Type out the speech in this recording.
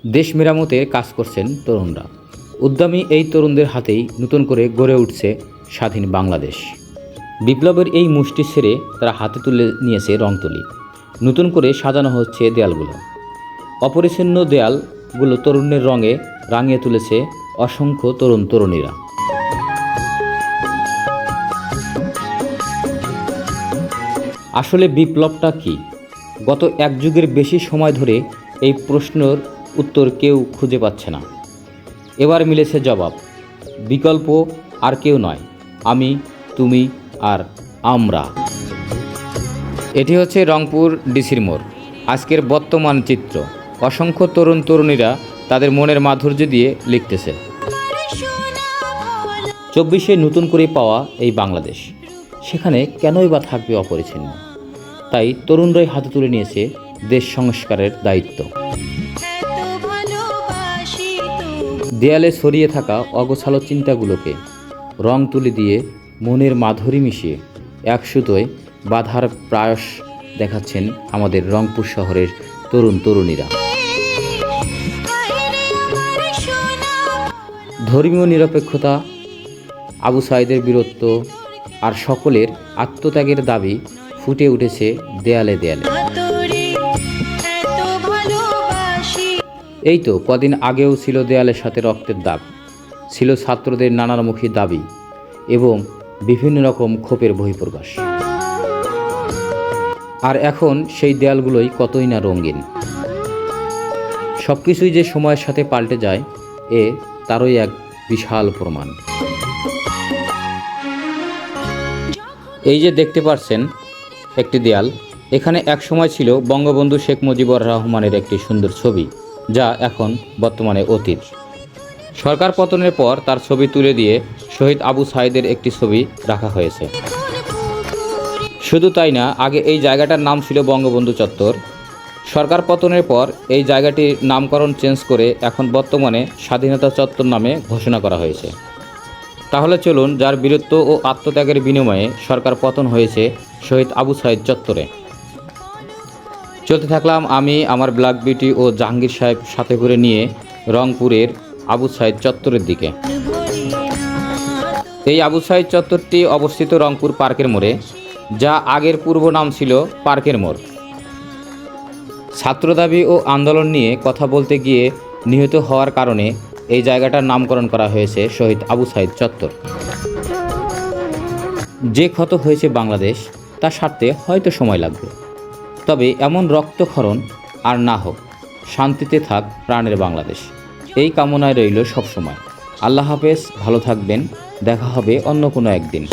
দেশ মেরামতের কাজ করছেন তরুণরা। উদ্যমী এই তরুণদের হাতেই নতুন করে গড়ে উঠছে স্বাধীন বাংলাদেশ। বিপ্লবের এই মুষ্টি ছেড়ে তারা হাতে তুলে নিয়েছে রংতুলি। নতুন করে সাজানো হচ্ছে দেয়ালগুলো। অপরিচ্ছন্ন দেয়ালগুলো তরুণের রঙে রাঙিয়ে তুলেছে অসংখ্য তরুণ তরুণীরা। আসলে বিপ্লবটা কি? গত এক যুগের বেশি সময় ধরে এই প্রশ্নের উত্তর কেউ খুঁজে পাচ্ছে না। এবার মিলেছে জবাব। বিকল্প আর কেউ নয়, আমি, তুমি আর আমরা। এটি হচ্ছে রংপুর ডিসির মোড়। আজকের বর্তমান চিত্র। অসংখ্য তরুণ তরুণীরা তাদের মনের মাধুর্য দিয়ে লিখতেছে 24-এ নতুন করে পাওয়া এই বাংলাদেশ। সেখানে কেনই বা থাকবে অপরিচ্ছন্ন? তাই তরুণরাই হাতে তুলে নিয়েছে দেশ সংস্কারের দায়িত্ব। দেয়ালে ছড়িয়ে থাকা অগোছালো চিন্তাগুলোকে রং তুলি দিয়ে মনের মাধুরী মিশিয়ে এক সুতোয় বাঁধার প্রয়াস দেখাচ্ছেন আমাদের রংপুর শহরের তরুণ তরুণীরা। ধর্মীয় নিরপেক্ষতা, আবু সাঈদের বীরত্ব আর সকলের আত্মত্যাগের দাবি ফুটে উঠেছে দেয়ালে দেয়ালে। এই তো কদিন আগেও ছিল দেয়ালের সাথে রক্তের দাগ, ছিল ছাত্রদের নানামুখী দাবি এবং বিভিন্ন রকম ক্ষোভের বহিঃপ্রকাশ। আর এখন সেই দেয়ালগুলোই কতই না রঙিন। সব কিছুই যে সময়ের সাথে পাল্টে যায়, তারই এক বিশাল প্রমাণ। এই যে দেখতে পাচ্ছেন একটি দেয়াল, এখানে এক সময় ছিল বঙ্গবন্ধু শেখ মুজিবুর রহমানের একটি সুন্দর ছবি, যা এখন বর্তমানে অতীত। সরকার পতনের পর তার ছবি তুলে দিয়ে শহীদ আবু সাঈদের একটি ছবি রাখা হয়েছে। শুধু তাই না, আগে এই জায়গাটার নাম ছিল বঙ্গবন্ধু চত্বর। সরকার পতনের পর এই জায়গাটির নামকরণ চেঞ্জ করে এখন বর্তমানে স্বাধীনতা চত্বর নামে ঘোষণা করা হয়েছে। তাহলে চলুন, যার বীরত্ব ও আত্মত্যাগের বিনিময়ে সরকার পতন হয়েছে শহীদ আবু সাঈদ চত্বরে, চলতে থাকলাম আমি আমার ব্ল্যাক বিউটি ও জাহাঙ্গীর সাহেব সাথে করে নিয়ে রংপুরের আবু সাঈদ চত্বরের দিকে। এই আবু সাঈদ চত্বরটি অবস্থিত রংপুর পার্কের মোড়ে, যা আগের পূর্ব নাম ছিল পার্কের মোড়। ছাত্র দাবি ও আন্দোলন নিয়ে কথা বলতে গিয়ে নিহত হওয়ার কারণে এই জায়গাটার নামকরণ করা হয়েছে শহীদ আবু সাঈদ চত্বর। যে ক্ষত হয়েছে বাংলাদেশ, তা সারতে হয়তো সময় লাগবে, তবে এমন রক্তক্ষরণ আর না হোক। শান্তিতে থাক প্রাণের বাংলাদেশ, এই কামনায় রইল সবসময়। আল্লাহ হাফেজ, ভালো থাকবেন। দেখা হবে অন্য কোনো একদিন।